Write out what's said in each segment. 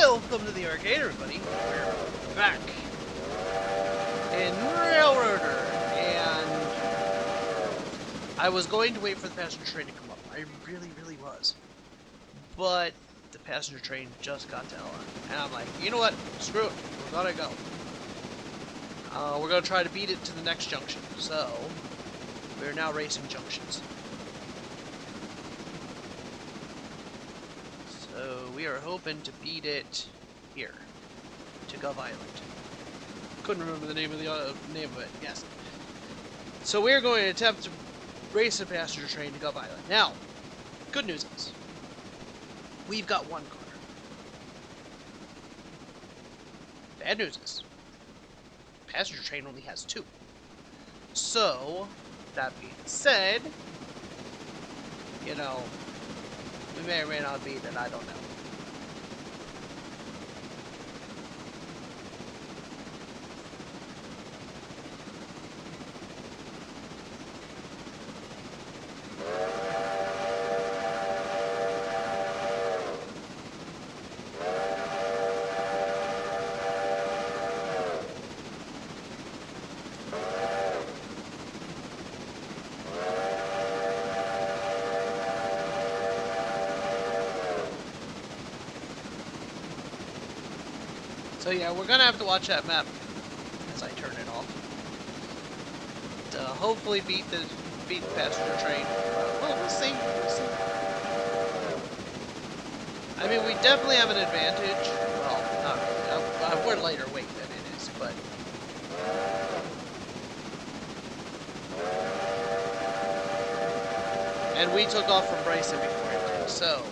Welcome to the arcade, everybody. We're back in Railroader, and I was going to wait for the passenger train to come up. I really was. But the passenger train just got to Ella, and I'm like, you know what? Screw it. We're gonna go. We're gonna try to beat it to the next junction. So we're now racing junctions. So we are hoping to beat it here to Gov Island. Couldn't remember the name of it. Yes. So we're going to attempt to race a passenger train to Gov Island. Now, good news is we've got one car. Bad news is passenger train only has two. So that being said, you know, we may or may not beat it. I don't know. So yeah, we're gonna have to watch that map as I turn it off. To hopefully beat the passenger train. Well, we'll see. We'll see. I mean, we definitely have an advantage. Well, not really. We're lighter weight than it is, but and we took off from Bryson before it did, so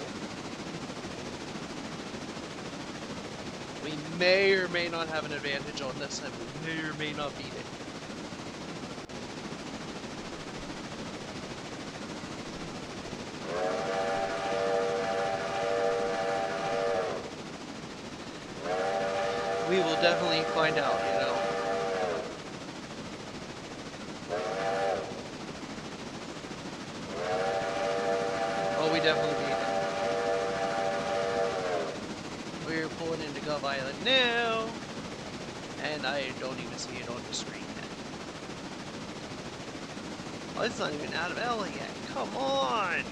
we may or may not have an advantage on this, and we may or may not beat it. We will definitely find out, you know. Oh, we definitely beat it. We're pulling into Gov Island now, and I don't even see it on the screen yet. Oh, it's not even out of Ella yet. Come on!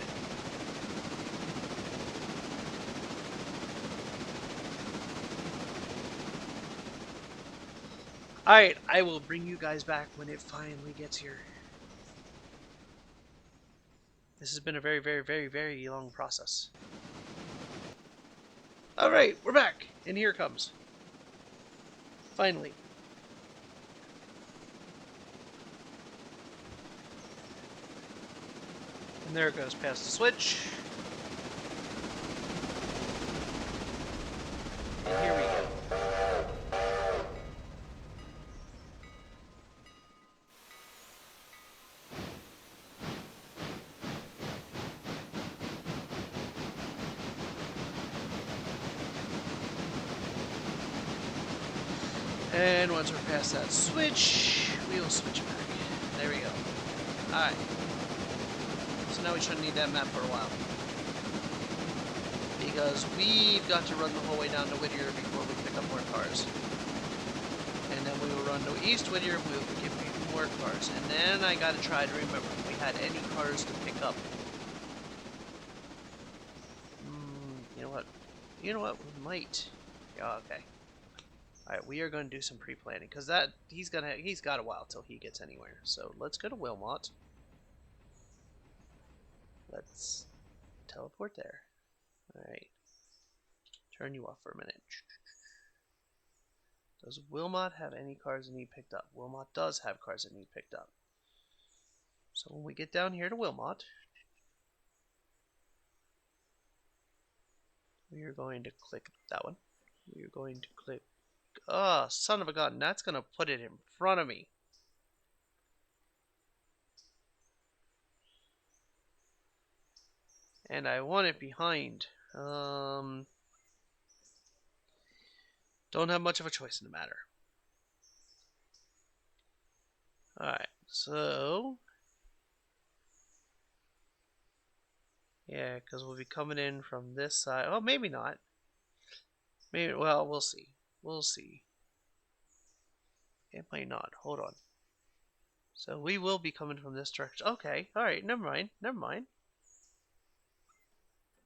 Alright, I will bring you guys back when it finally gets here. This has been a very long process. Alright, we're back! And here it comes. Finally. And there it goes past the switch. And here we go. And once we're past that switch, we will switch back. There we go. Alright. So now we shouldn't need that map for a while. Because we've got to run the whole way down to Whittier before we pick up more cars. And then we will run to East Whittier and we will pick up more cars. And then I gotta try to remember if we had any cars to pick up. You know what? You know what? We might. Yeah, okay. Alright, we are going to do some pre-planning, because he's got a while till he gets anywhere. So let's go to Wilmot. Let's teleport there. Alright. Turn you off for a minute. Does Wilmot have any cars that need picked up? Wilmot does have cars that need picked up. So when we get down here to Wilmot, we are going to click that one. We are going to click. Oh, son of a gun. That's going to put it in front of me. And I want it behind. Don't have much of a choice in the matter. Alright, so yeah, because we'll be coming in from this side. Oh, maybe not. Maybe, well, we'll see. We'll see. It might not. Hold on. So we will be coming from this direction. Okay, alright, never mind. Never mind.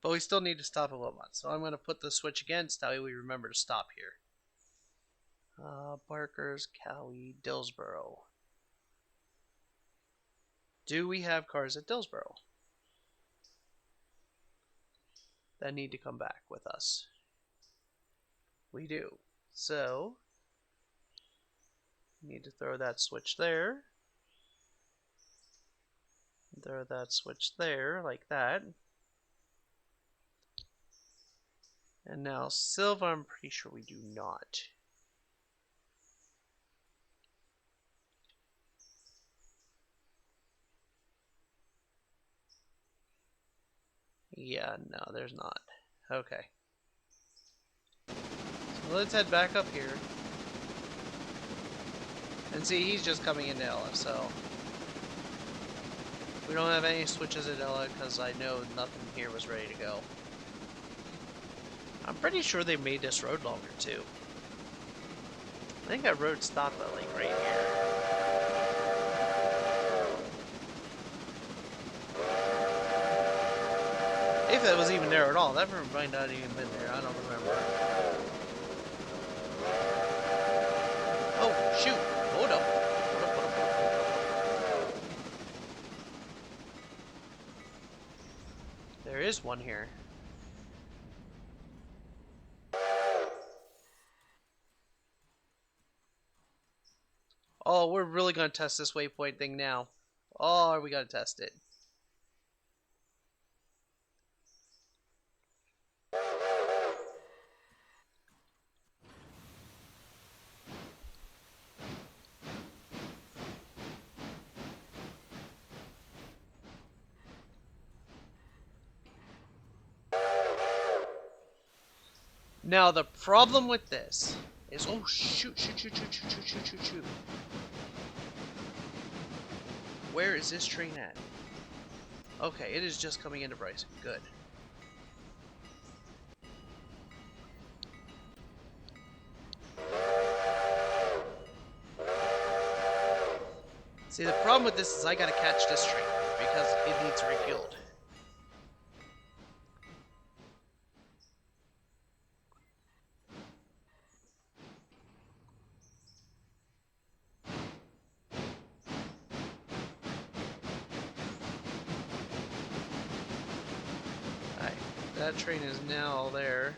But we still need to stop at Wilmot. So I'm going to put the switch against. That way we remember to stop here. Barkers, Cowie, Dillsboro. Do we have cars at Dillsboro that need to come back with us? We do. So, need to throw that switch there. Throw that switch there, like that. And now Silva, I'm pretty sure we do not. Yeah, no, there's not. Okay. So let's head back up here. And see, he's just coming into Ella, so... We don't have any switches at Ella because I know nothing here was ready to go. I'm pretty sure they made this road longer, too. I think that road stopped at, like, right here. If that was even there at all. That might not even been there. I don't remember. Oh, shoot. Hold up. There is one here. Oh, we're really going to test this waypoint thing now. Oh, are we going to test it? Now, the problem with this is... Oh, shoot. Where is this train at? Okay, it is just coming into Bryson. Good. See, the problem with this is I gotta catch this train because it needs refueled. Alright, that train is now there.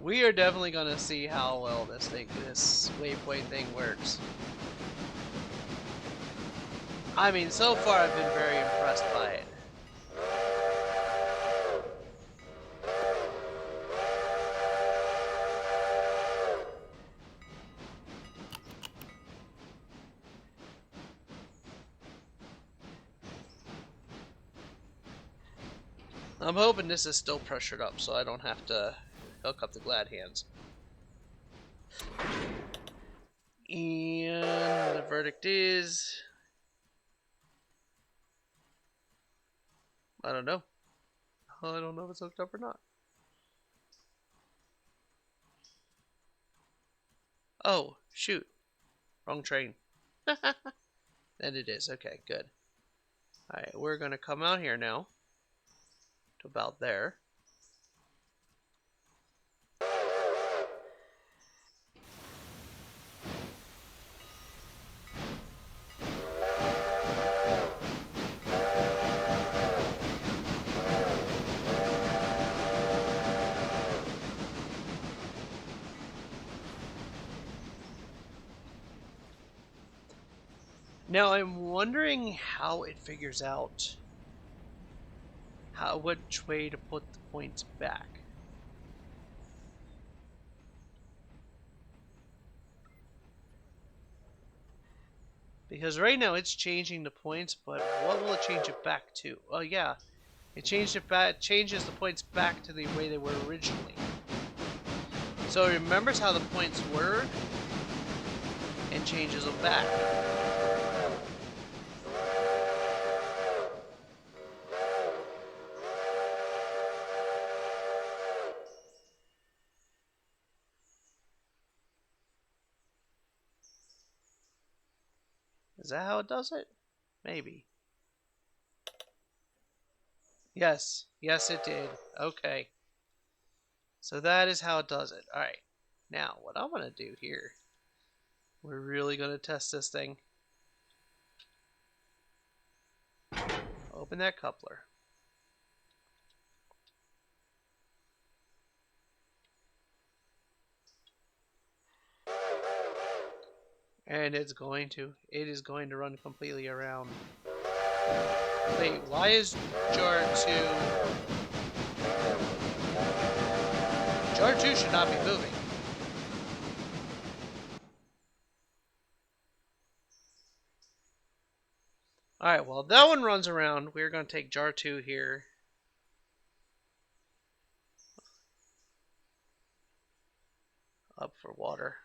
We are definitely gonna see how well this waypoint thing works. I mean, so far I've been very impressed by it. I'm hoping this is still pressured up so I don't have to hook up the glad hands. And the verdict is... I don't know. I don't know if it's hooked up or not. Oh, shoot. Wrong train. And it is. Okay, good. Alright, we're going to come out here now. To about there. Now I'm wondering how it figures out which way to put the points back. Because right now it's changing the points, but what will it change it back to? Oh yeah, It changed it back, changes the points back to the way they were originally. So it remembers how the points were and changes them back. Is that how it does it? Maybe. Yes. Yes, it did. Okay. So that is how it does it. Alright. Now, what I'm going to do here, we're really going to test this thing. Open that coupler. And it is going to run completely around. Wait, why is jar 2... Jar 2 should not be moving. Alright, well, that one runs around. We're going to take jar 2 here. Up for water.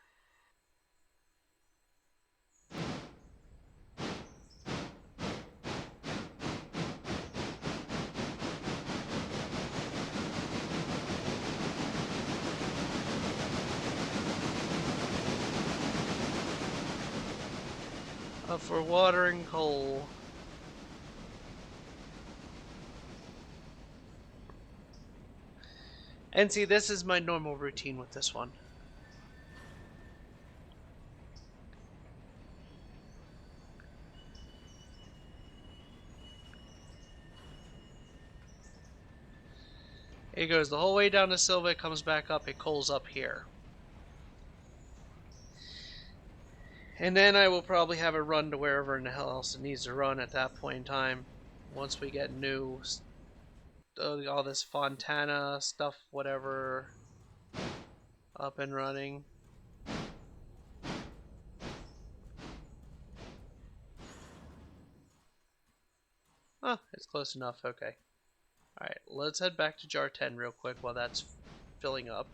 Up for water and coal. And see, this is my normal routine with this one. It goes the whole way down to Silva, it comes back up, it coals up here. And then I will probably have it run to wherever in the hell else it needs to run at that point in time. Once we get new, all this Fontana stuff, whatever, up and running. Oh, it's close enough, okay. Alright, let's head back to jar 10 real quick while that's filling up.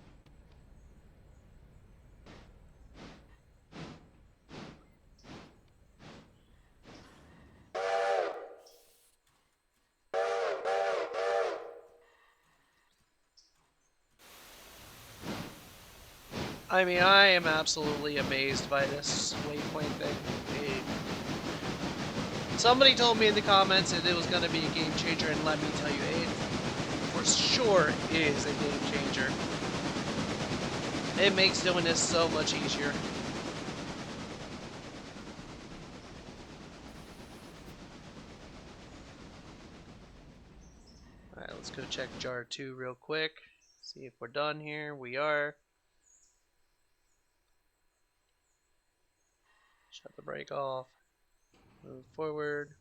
I mean, I am absolutely amazed by this waypoint thing. Somebody told me in the comments that it was going to be a game changer, and let me tell you, it for sure is a game changer. It makes doing this so much easier. Alright, let's go check jar 2 real quick. See if we're done here. We are. Shut the brake off. Move forward.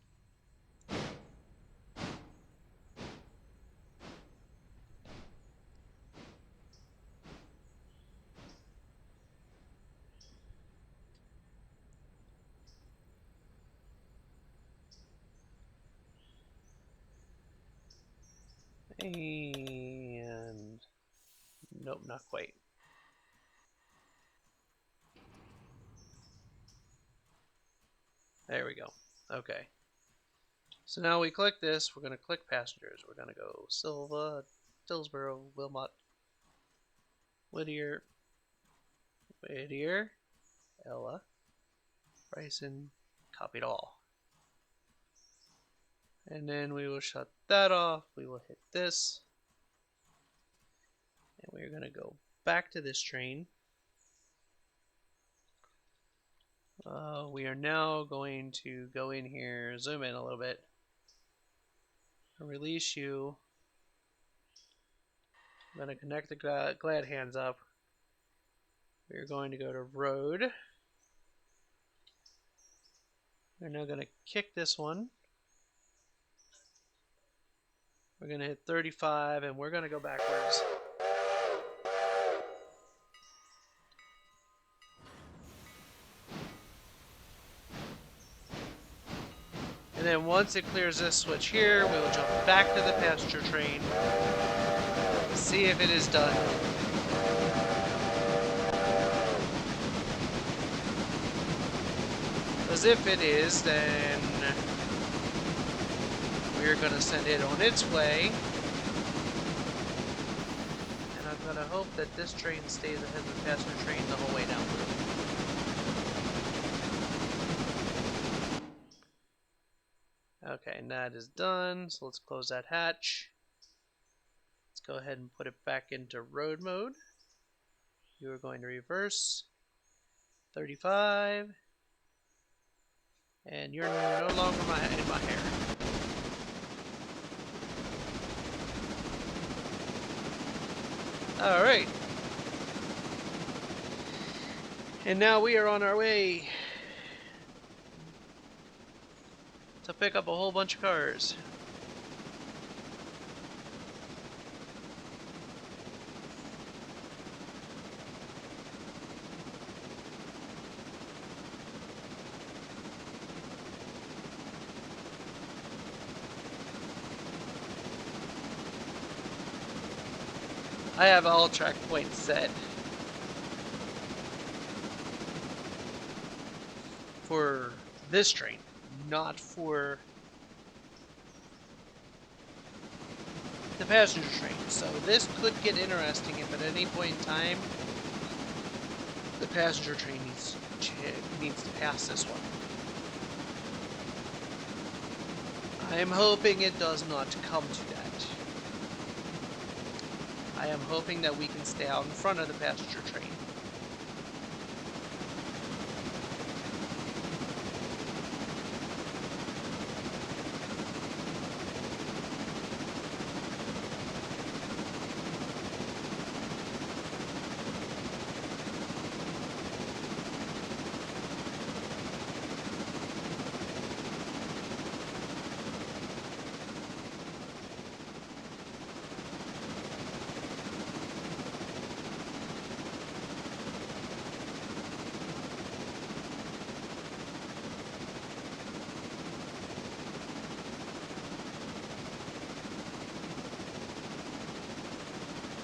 And nope, not quite. There we go. Okay. So now we click this, we're going to click passengers. We're going to go Silva, Dillsboro, Wilmot, Whittier, Ella, Bryson, copied all. And then we will shut that off. We will hit this. And we're going to go back to this train. We are now going to go in here, zoom in a little bit, release you. I'm going to connect the glad hands up. We're going to go to road. We're now going to kick this one. We're going to hit 35 and we're going to go backwards. And then then once it clears this switch here, we will jump back to the passenger train, see if it is done. Because if it is, then we're going to send it on its way. And I'm going to hope that this train stays ahead of the passenger train the whole way down through. Okay, and that is done, so let's close that hatch. Let's go ahead and put it back into road mode. You are going to reverse 35, and you're no longer in my hair. Alright. And now we are on our way to pick up a whole bunch of cars. I have all track points set for this train, not for the passenger train. So this could get interesting if at any point in time the passenger train needs to pass this one. I am hoping it does not come to that. I am hoping that we can stay out in front of the passenger train.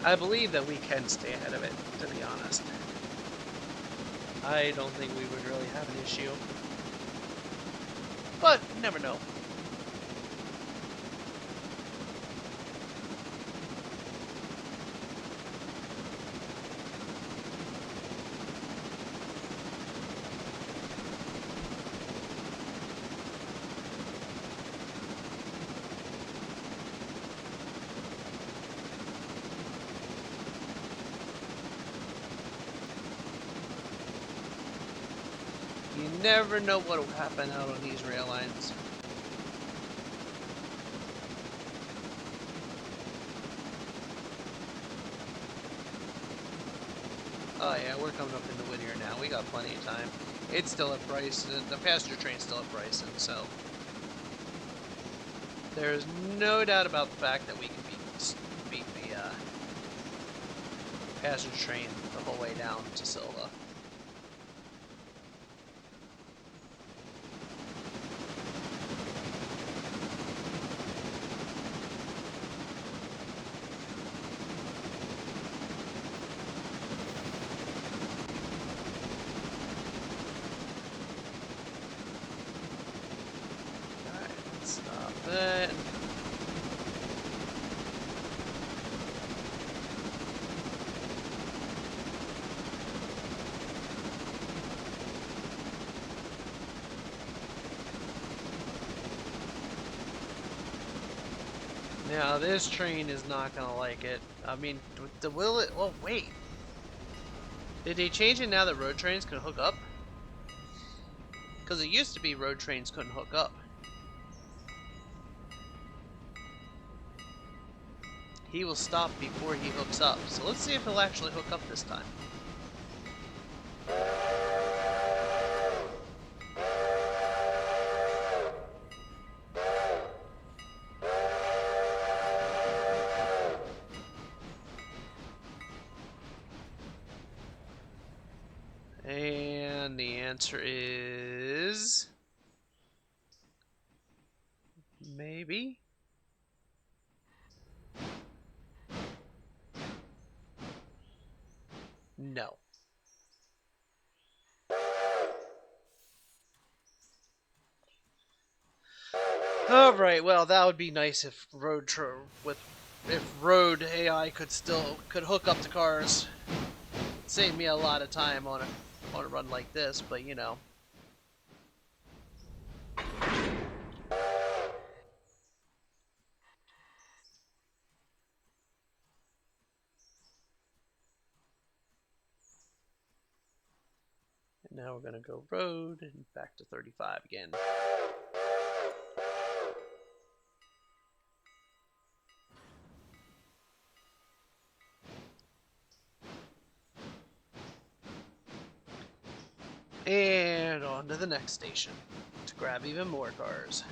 I believe that we can stay ahead of it, to be honest. I don't think we would really have an issue. But, you never know. You never know what will happen out on these rail lines. Oh yeah, we're coming up into Whittier now. We got plenty of time. It's still at Bryson. The passenger train's still at Bryson, so there's no doubt about the fact that we can beat the passenger train the whole way down to Silva. But now this train is not gonna like it. I mean, will it? Oh wait, did they change it now that road trains can hook up? Because it used to be road trains couldn't hook up. He will stop before he hooks up. So let's see if he'll actually hook up this time. And the answer is Maybe? No. Alright, well, that would be nice if if road AI could hook up to cars. It'd save me a lot of time on a run like this, but you know. And now we're gonna go road and back to 35 again. And on to the next station to grab even more cars.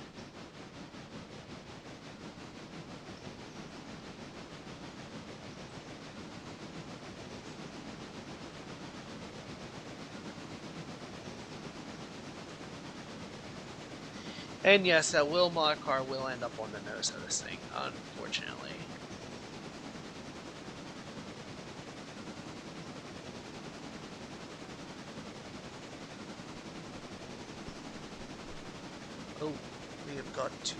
And yes, that Wilmot car will end up on the nose of this thing, unfortunately. Oh, we have got to...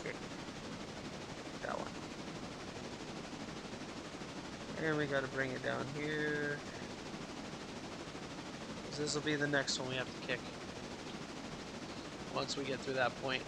Okay. That one. And we gotta bring it down here. This will be the next one we have to kick. Once we get through that point.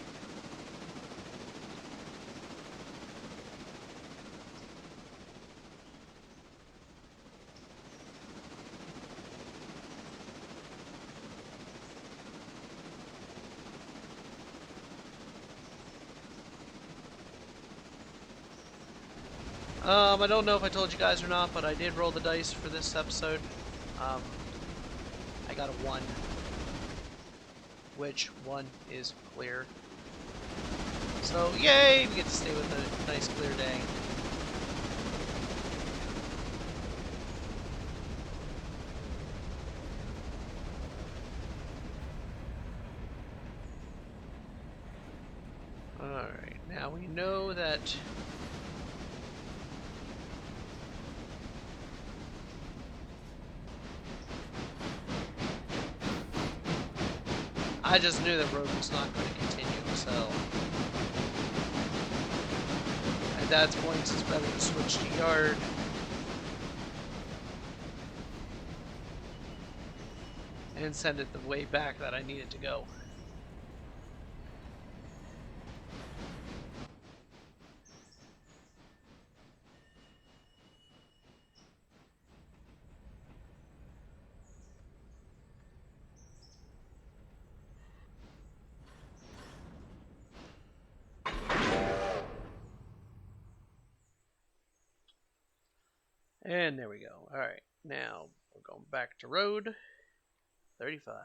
I don't know if I told you guys or not, but I did roll the dice for this episode. I got a 1. Which 1 is clear. So, yay! We get to stay with a nice clear day. Alright, now we know that... I just knew that road was not going to continue, so... At that point, it's better to switch to yard. And send it the way back that I needed to go. And there we go. Alright, now we're going back to road 35.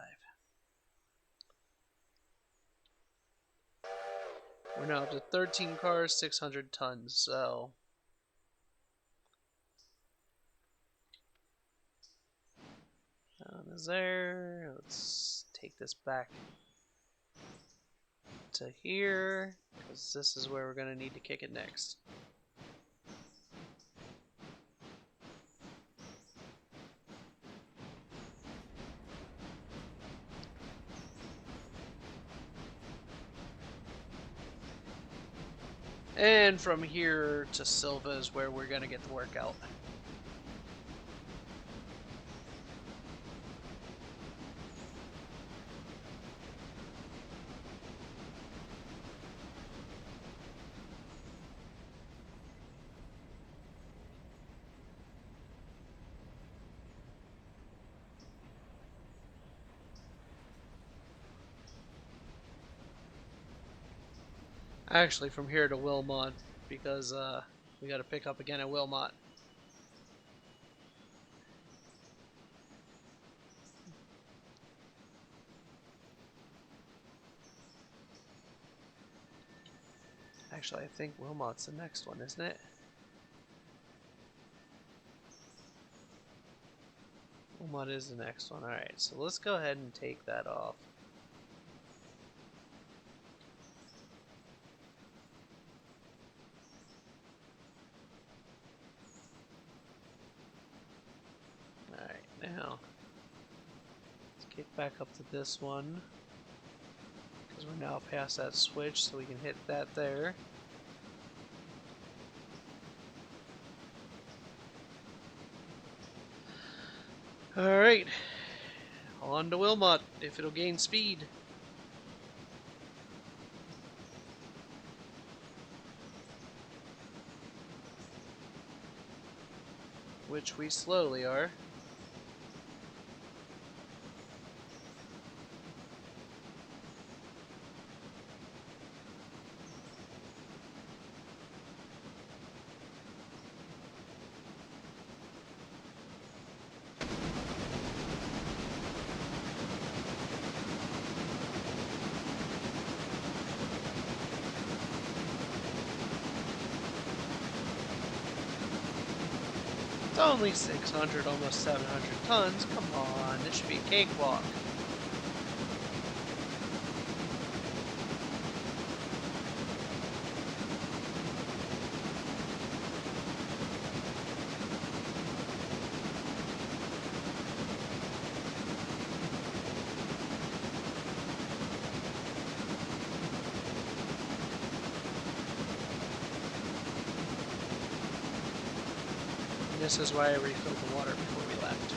We're now up to 13 cars, 600 tons, so... Is there... Let's take this back to here, because this is where we're going to need to kick it next. And from here to Silva is where we're going to get the workout. Actually, from here to Wilmot, because we got to pick up again at Wilmot. Actually, I think Wilmot's the next one, isn't it? Wilmot what is the next one? Alright, so let's go ahead and take that off. Alright, now let's kick back up to this one, because we're now past that switch, so we can hit that there. Alright, on to Wilmot, if it'll gain speed. Which we slowly are. It's only 600, almost 700 tons. Come on, this should be a cakewalk. This is why I refilled the water before we left.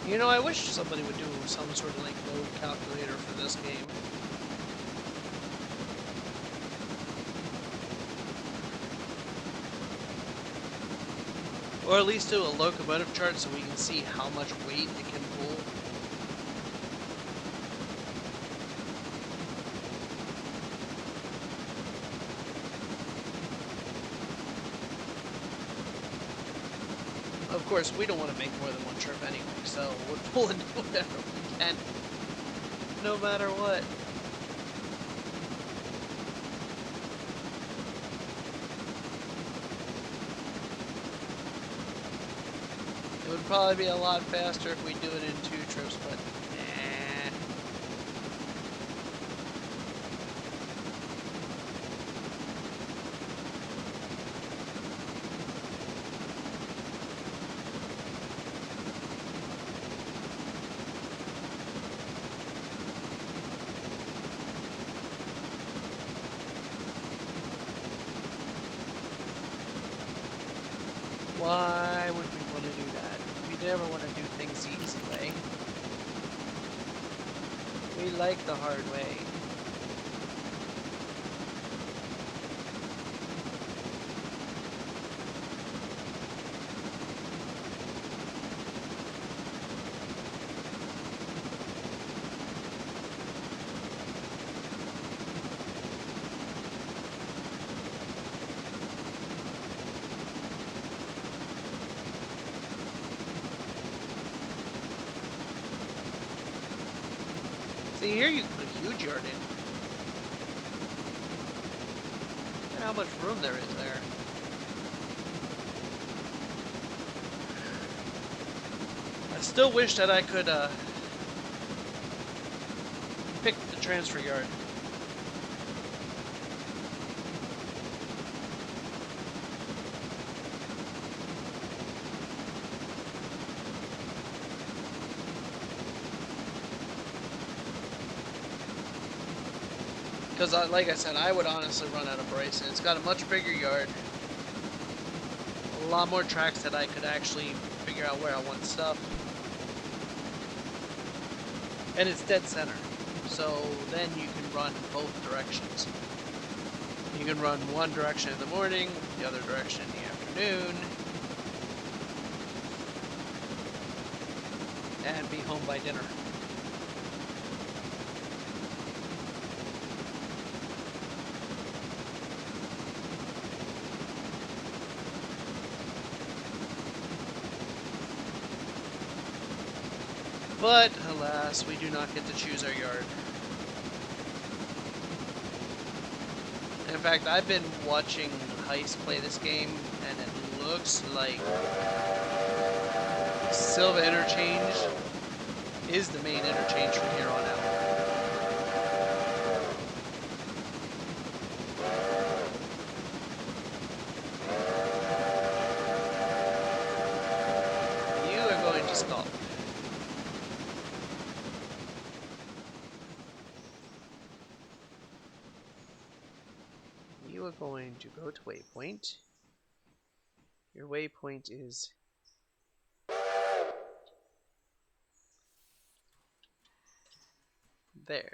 You know, I wish somebody would do some sort of like load calculator for this game. Or at least do a locomotive chart so we can see how much weight it can pull. Of course, we don't want to make more than one trip anyway, so we're pulling whatever we can, no matter what. It would probably be a lot faster if we do it in 2 trips, but nah. Why would we want to do that? We never want to do things the easy way. We like the hard way. See, here you can put a huge yard in. Look at how much room there is there. I still wish that I could pick the transfer yard. Because, like I said, I would honestly run out of Bryson. It's got a much bigger yard, a lot more tracks that I could actually figure out where I want stuff, and it's dead center. So then you can run both directions. You can run one direction in the morning, the other direction in the afternoon, and be home by dinner. But, alas, we do not get to choose our yard. In fact, I've been watching Heist play this game, and it looks like Silva Interchange is the main interchange from here on out. You are going to stop. You are going to go to waypoint. Your waypoint is there.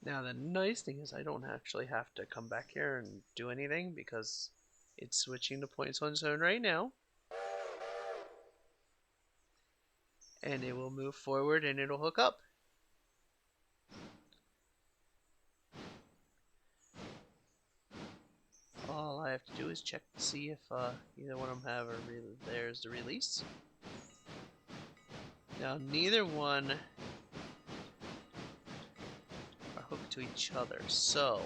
Now the nice thing is I don't actually have to come back here and do anything because it's switching to points on zone right now. And it will move forward and it'll hook up. All I have to do is check to see if either one of them have there's the release. Now neither one are hooked to each other, so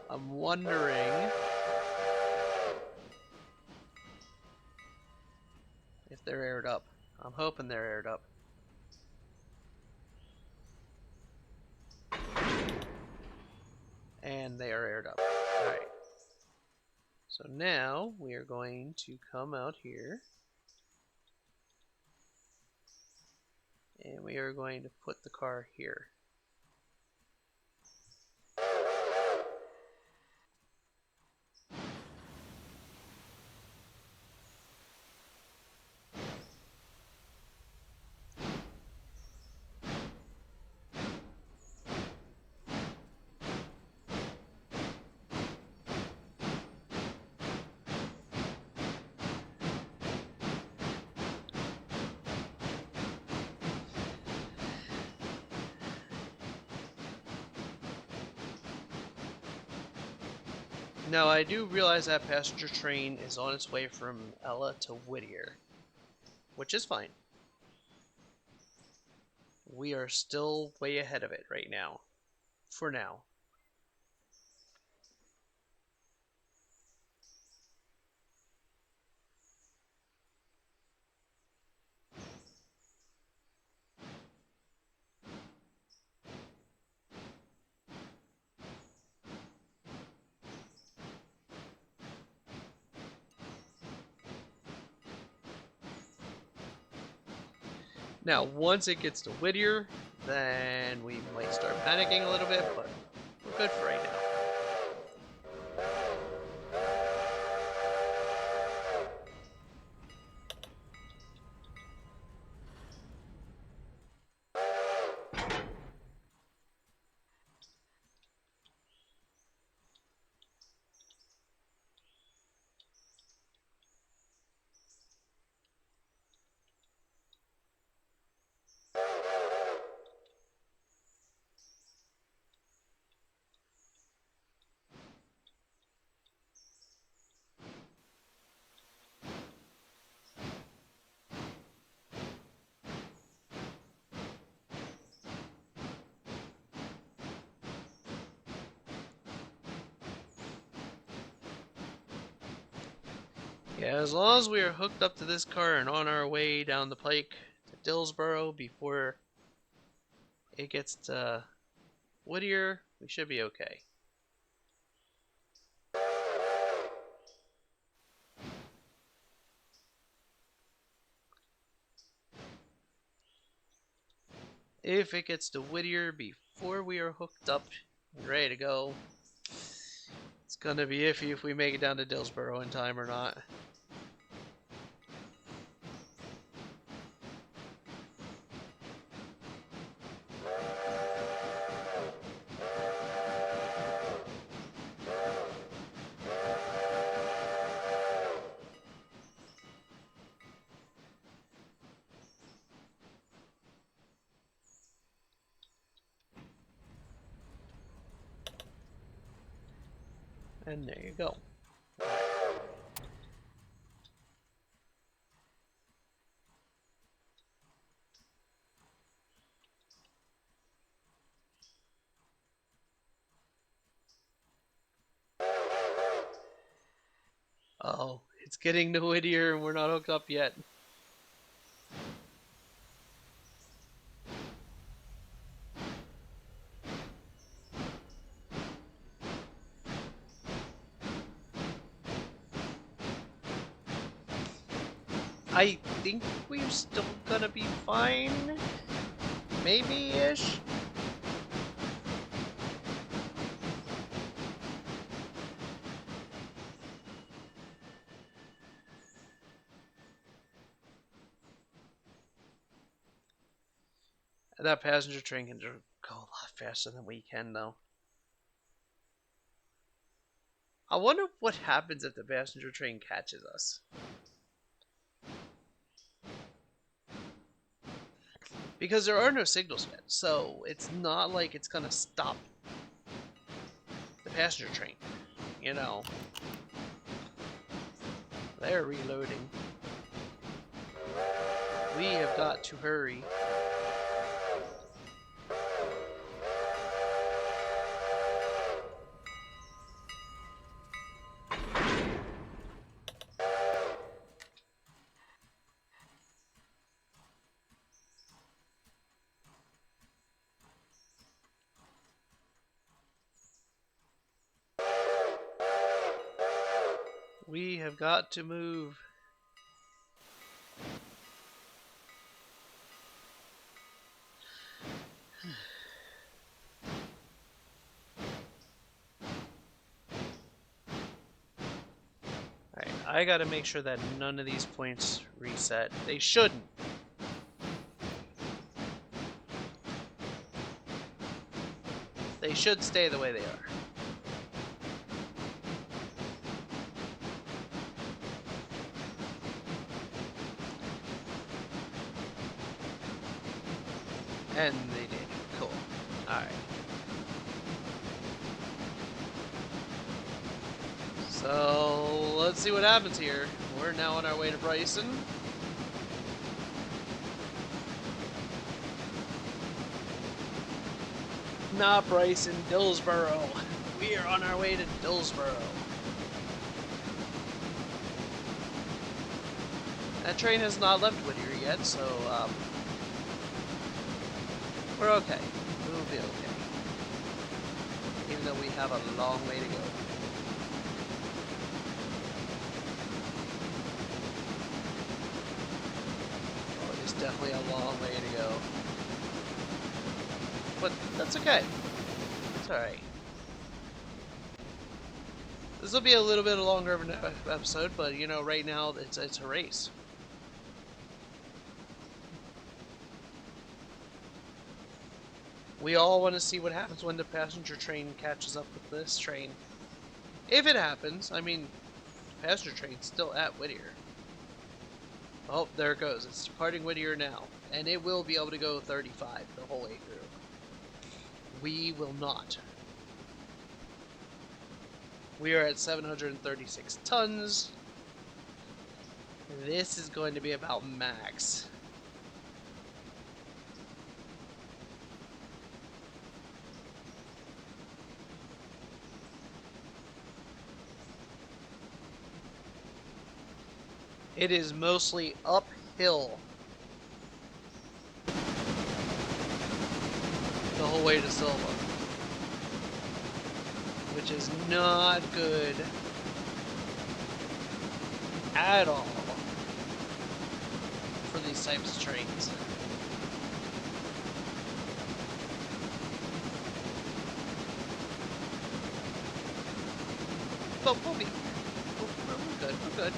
I'm wondering if they're aired up. I'm hoping they're aired up. And they are aired up. Alright. So now we are going to come out here. And we are going to put the car here. Now I do realize that passenger train is on its way from Ella to Whittier, which is fine. We are still way ahead of it right now, for now. Now, once it gets to Whittier, then we might start panicking a little bit, but we're good for right now. Yeah, as long as we are hooked up to this car and on our way down the pike to Dillsboro before it gets to Whittier, we should be okay. If it gets to Whittier before we are hooked up and ready to go, it's gonna be iffy if we make it down to Dillsboro in time or not. And there you go. Oh, it's getting to Whittier and we're not hooked up yet. I think we're still gonna be fine. Maybe-ish. That passenger train can go a lot faster than we can, though. I wonder what happens if the passenger train catches us. Because there are no signals yet, so it's not like it's gonna stop the passenger train. You know. They're reloading. We have got to hurry. We have got to move. Alright, I gotta make sure that none of these points reset. They shouldn't. They should stay the way they are. And they did. Cool. Alright. So, let's see what happens here. We're now on our way to Bryson. Not Bryson, Dillsboro. We are on our way to Dillsboro. That train has not left Whittier yet, so we're okay. We'll be okay. Even though we have a long way to go. Oh, it's definitely a long way to go. But that's okay. It's alright. This will be a little bit longer of an episode, but you know, right now it's a race. We all want to see what happens when the passenger train catches up with this train. If it happens, I mean, the passenger train's still at Whittier. Oh, there it goes. It's departing Whittier now. And it will be able to go 35 the whole way through. We will not. We are at 736 tons. This is going to be about max. It is mostly uphill the whole way to Silva, which is not good at all for these types of trains. But we'll be, we're good, we're good.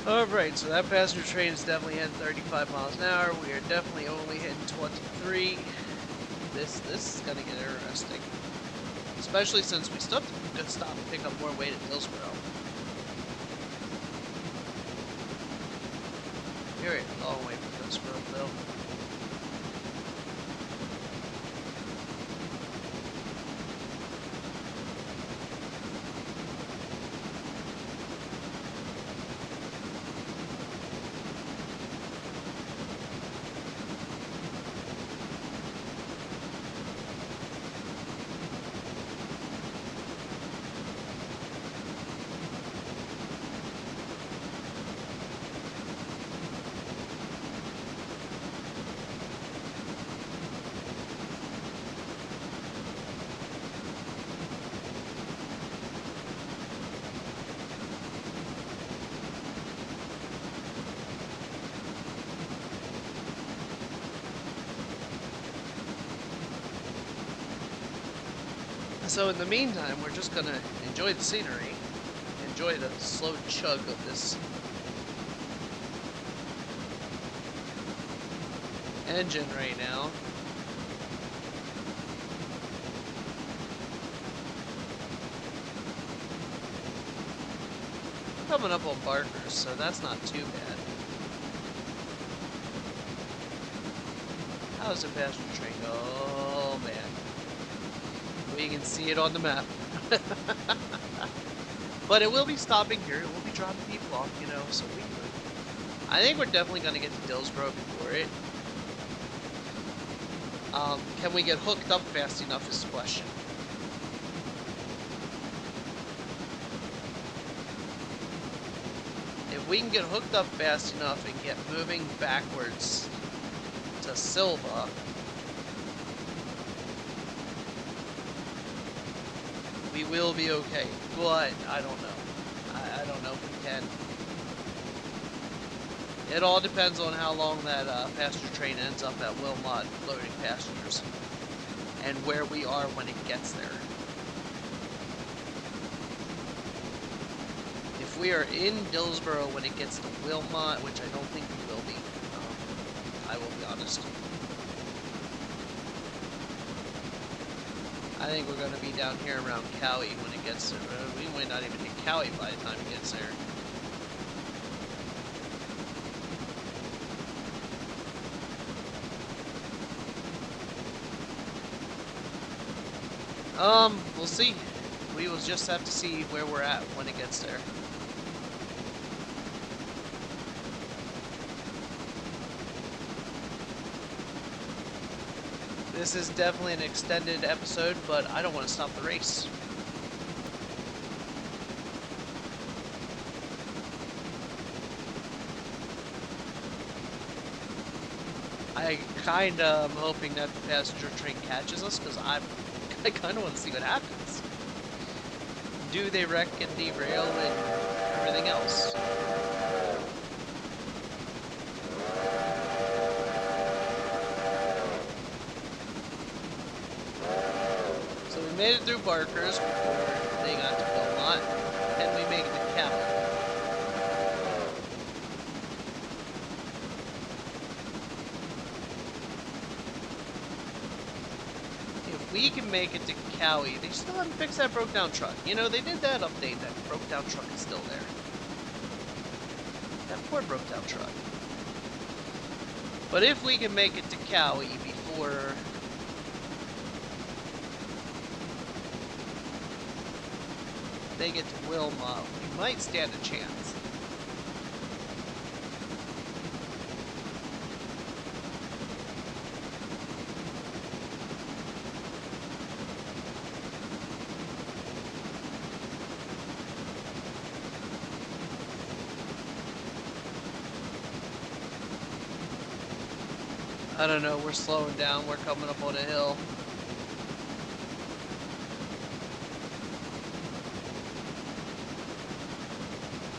Alright, so that passenger train is definitely hitting 35 miles an hour. We are definitely only hitting 23. This is gonna get interesting. Especially since we still have to stop and pick up more weight at Dillsboro. We're a long way from Dillsboro, though. So in the meantime, we're just gonna enjoy the scenery, enjoy the slow chug of this engine right now. We're coming up on Barkers, so that's not too bad. How's the passenger train go? Oh man. You can see it on the map. But it will be stopping here. It will be dropping people off, you know, so we could. I think we're definitely going to get to Dillsboro before it. Can we get hooked up fast enough is the question. If we can get hooked up fast enough and get moving backwards to Silva, we will be okay, but I don't know. I don't know if we can. It all depends on how long that passenger train ends up at Wilmot loading passengers and where we are when it gets there. If we are in Dillsboro when it gets to Wilmot, which I don't think we will be, I will be honest. I think we're going to be down here around Cowie when it gets there. We might not even hit Cowie by the time it gets there. We'll see. We will just have to see where we're at when it gets there. This is definitely an extended episode, but I don't want to stop the race. I kind of am hoping that the passenger train catches us, because I kind of want to see what happens. Do they wreck and derail and everything else? So we made it through Barkers before heading on to Wilmot. Can we make it to Cali? If we can make it to Cowie, they still haven't fixed that broke down truck. You know, they did that update, that broke down truck is still there. That poor broke down truck. But if we can make it to Cowie before they get to Wilmot, we might stand a chance. I don't know, we're slowing down, we're coming up on a hill.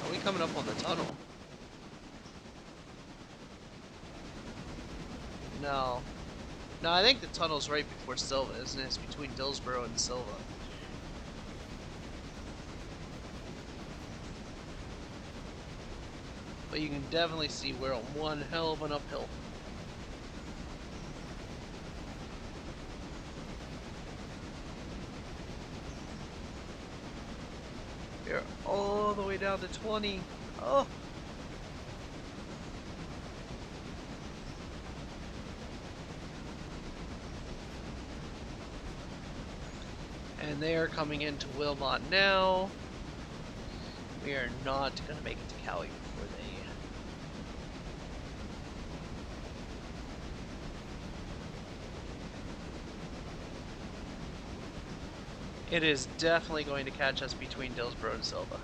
Are we coming up on the tunnel? No. No, I think the tunnel's right before Silva, isn't it? It's between Dillsboro and Silva. But you can definitely see we're on one hell of an uphill. We're all the way down to 20. Oh! And they are coming into Wilmot now. We are not going to make it to Cowie before they... It is definitely going to catch us between Dillsboro and Silva.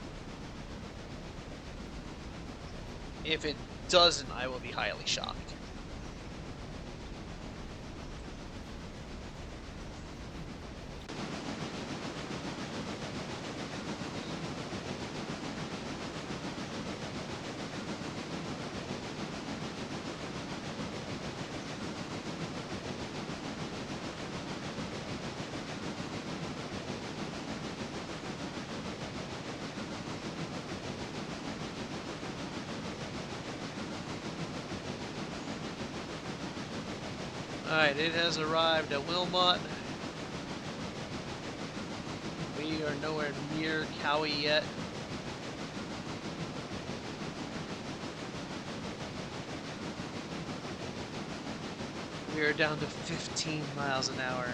If it doesn't, I will be highly shocked. Alright, it has arrived at Wilmot. We are nowhere near Cowie yet. We are down to 15 miles an hour.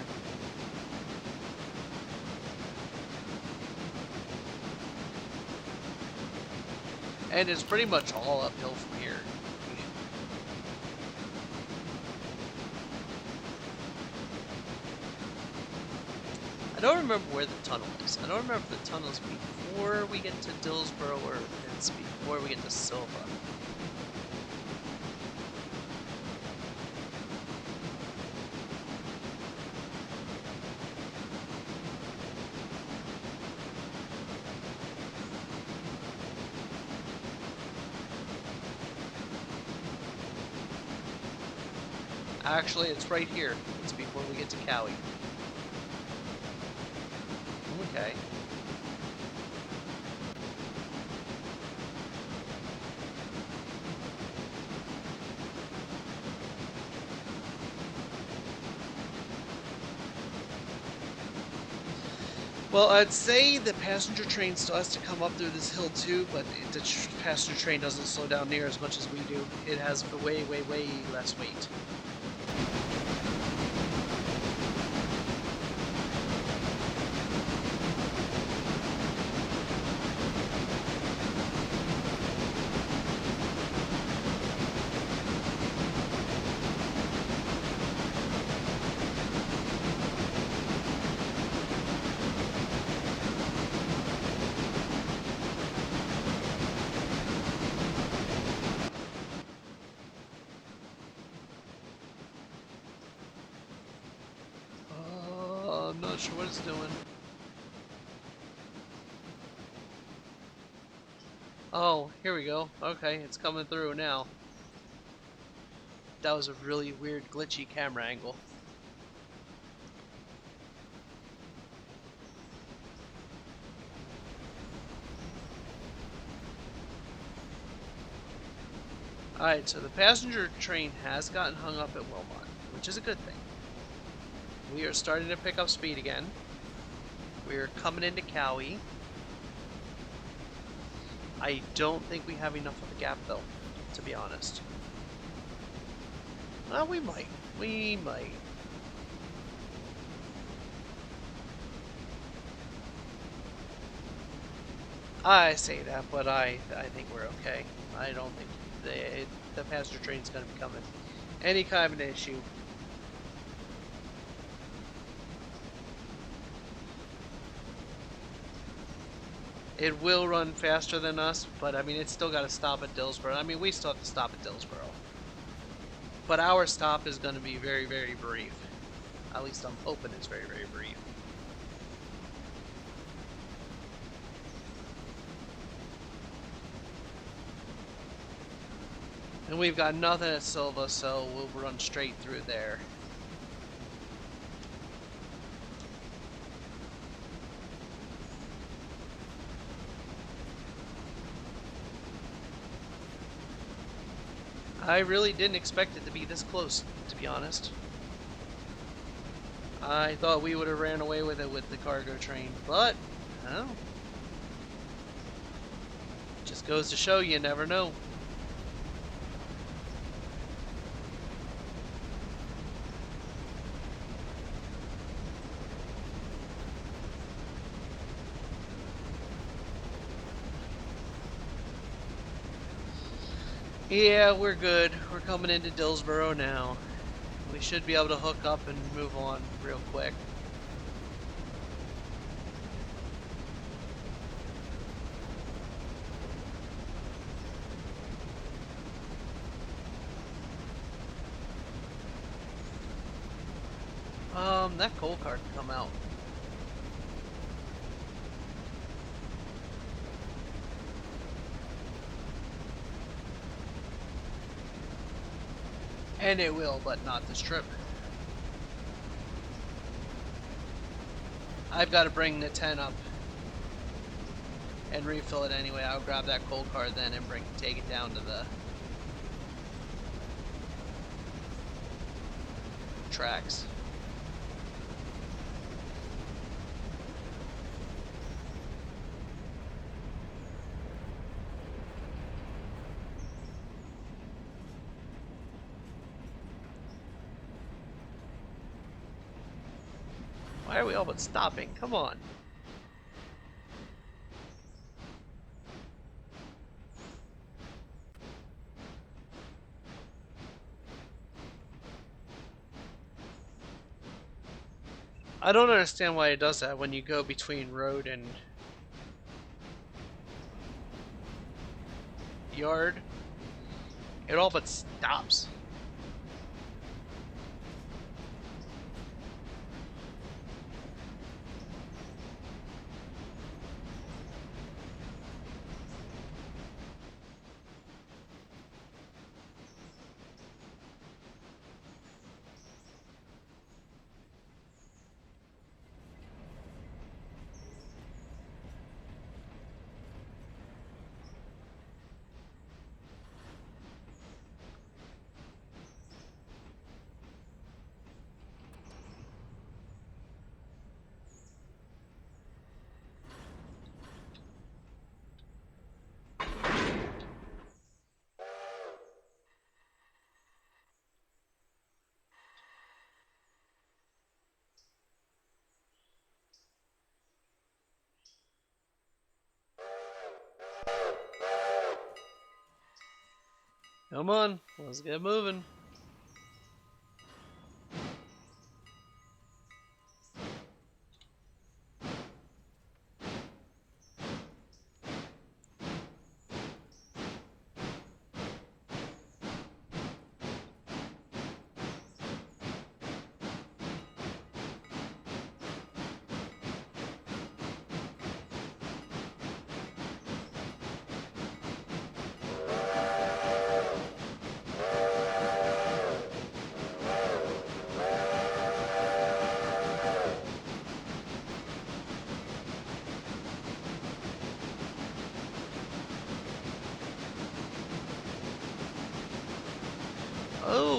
And it's pretty much all uphill from here. I don't remember where the tunnel is. I don't remember if the tunnel's before we get to Dillsboro or if it's before we get to Silva. Actually, it's right here. It's before we get to Cowie. Okay. Well, I'd say the passenger train still has to come up through this hill too, but the passenger train doesn't slow down near as much as we do. It has way, way, way less weight. I'm not sure what it's doing. Oh, here we go. Okay, it's coming through now. That was a really weird, glitchy camera angle. Alright, so the passenger train has gotten hung up at Wilmot, which is a good thing. We are starting to pick up speed again. We're coming into Cowie. I don't think we have enough of a gap, though, to be honest. Well, we might. We might. I say that, but I think we're okay. I don't think the passenger train's going to be coming any kind of an issue. It will run faster than us, but I mean, it's still got to stop at Dillsboro. I mean, we still have to stop at Dillsboro. But our stop is going to be very, very brief. At least I'm hoping it's very, very brief. And we've got nothing at Silva, so we'll run straight through there. I really didn't expect it to be this close, to be honest. I thought we would have ran away with it with the cargo train, but, well, just goes to show you never know. Yeah, we're good. We're coming into Dillsboro now. We should be able to hook up and move on real quick. That coal car can come out. And it will, but not this trip. I've got to bring the 10 up and refill it anyway. I'll grab that coal car then and take it down to the tracks. Why are we all but stopping? Come on. I don't understand why it does that when you go between road and yard. It all but stops. Come on, let's get moving.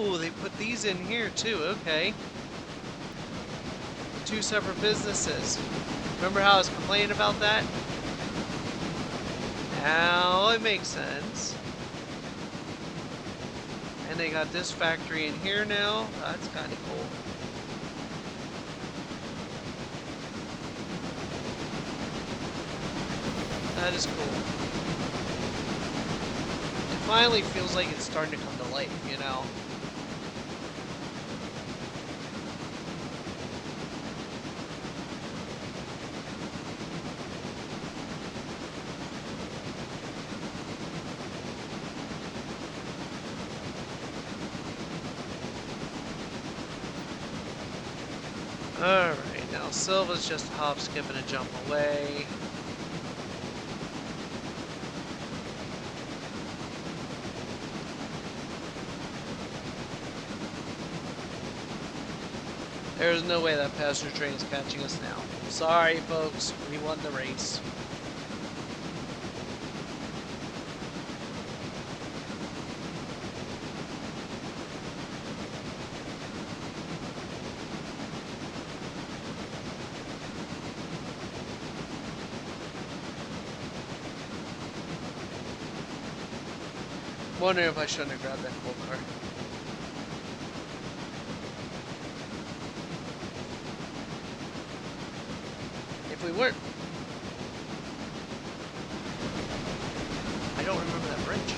Oh, they put these in here too, okay. Two separate businesses. Remember how I was complaining about that? Now it makes sense. And they got this factory in here now. That's kind of cool. That is cool. It finally feels like it's starting to come to life, you know? Alright, now Silva's just a hop, skip, and a jump away. There's no way that passenger train is catching us now. Sorry, folks, we won the race. Wondering if I shouldn't have grabbed that coal car. If we weren't... I don't remember that bridge.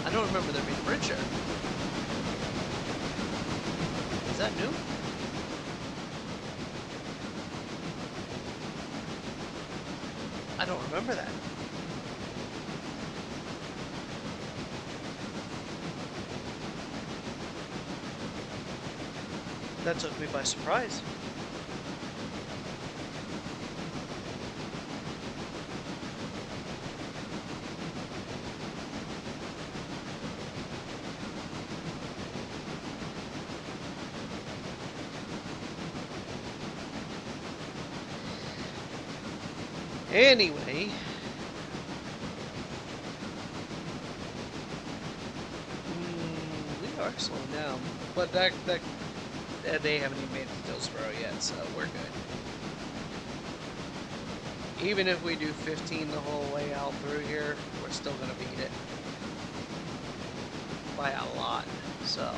I don't remember there being a bridge there. Is that new? I don't remember that. That took me by surprise. Anyway, we are slowing down, but they haven't even made it to Dillsboro yet, so we're good. Even if we do 15 the whole way out through here, we're still gonna beat it by a lot. So.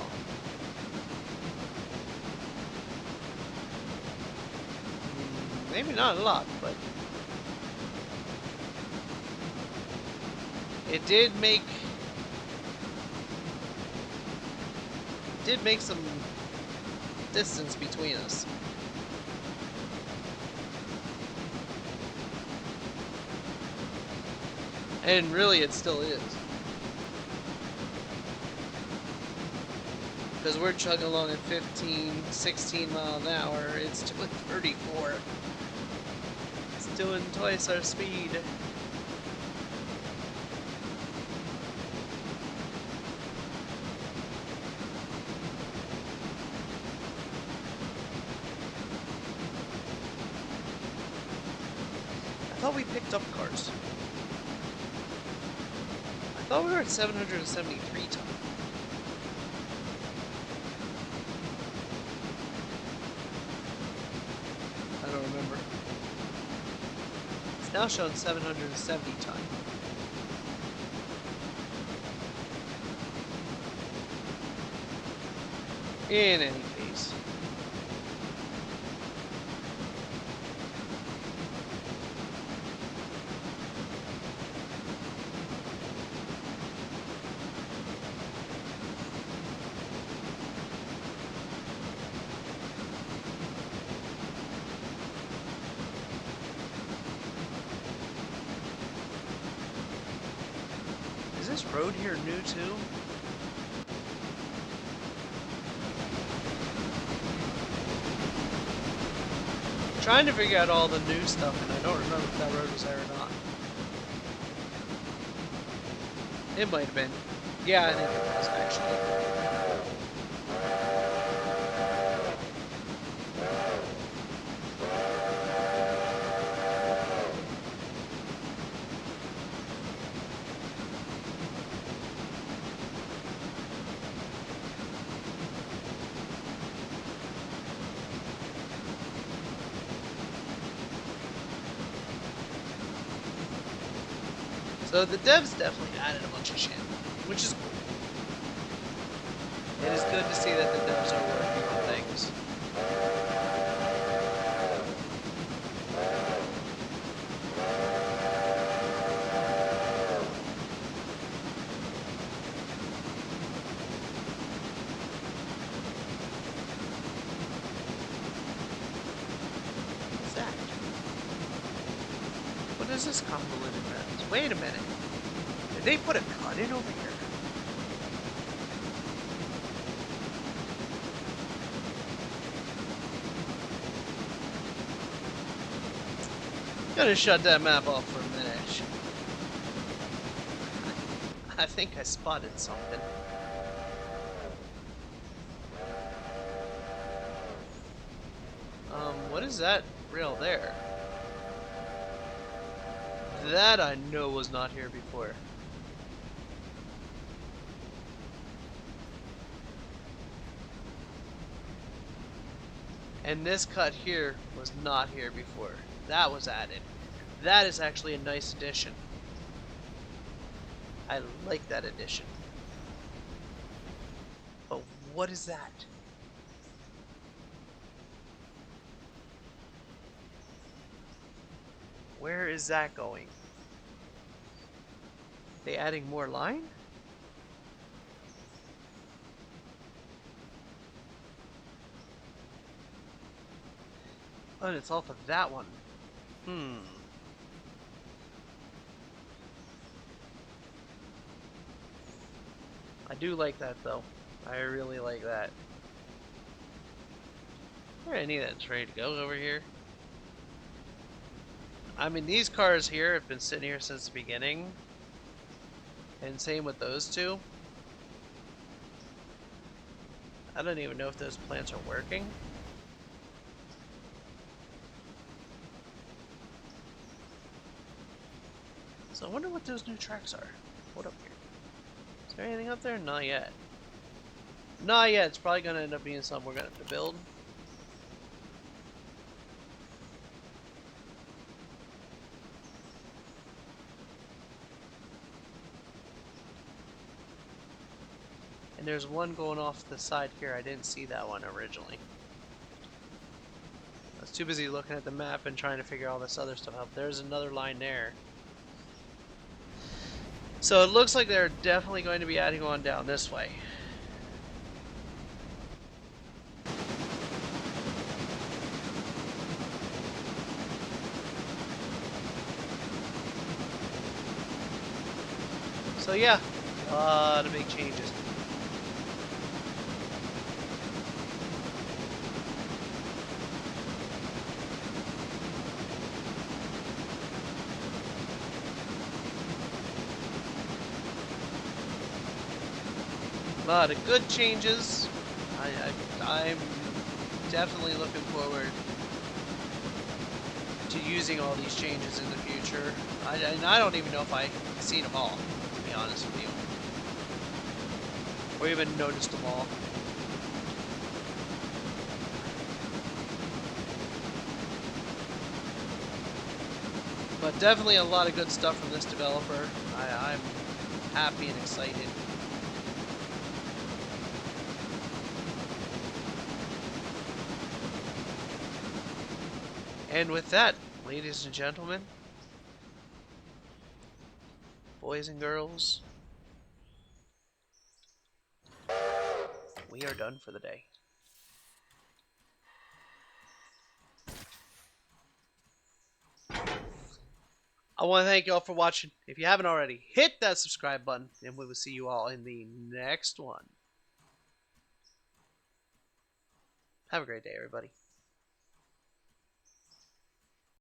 Maybe not a lot, but it did make some distance between us. And really it still is. Because we're chugging along at 15, 16 miles an hour. It's doing 34. It's doing twice our speed. I thought we picked up cars. I thought we were at 773 ton. I don't remember. It's now showing 770 ton. In any case. Is this road here new too? Trying to figure out all the new stuff, and I don't remember if that road was there or not. It might have been. Yeah, I think it was actually. So the devs definitely added a bunch of shit, which is cool. It is good to see that the devs are working on things. What's that? What is this convoluted mess? Wait a minute. Did they put a cut in over here? Gotta shut that map off for a minute. I think I spotted something. What is that rail there? That I know was not here before. And this cut here was not here before. That was added. That is actually a nice addition. I like that addition. But what is that? Where is that going? Are they adding more line? Oh, and it's off of that one. I do like that though. I really like that. Where any that's ready to go over here? I mean, these cars here have been sitting here since the beginning. And same with those two. I don't even know if those plants are working. So I wonder what those new tracks are. What up here? Is there anything up there? Not yet. Not yet. It's probably going to end up being something we're going to have to build. And there's one going off the side here. I didn't see that one originally. I was too busy looking at the map and trying to figure all this other stuff out. There's another line there. So it looks like they're definitely going to be adding on down this way. So yeah, a lot of big changes. A lot of good changes. I'm definitely looking forward to using all these changes in the future. I don't even know if I've seen them all, to be honest with you. Or even noticed them all. But definitely a lot of good stuff from this developer. I'm happy and excited. And with that, ladies and gentlemen, boys and girls, we are done for the day. I want to thank you all for watching. If you haven't already, hit that subscribe button, and we will see you all in the next one. Have a great day, everybody.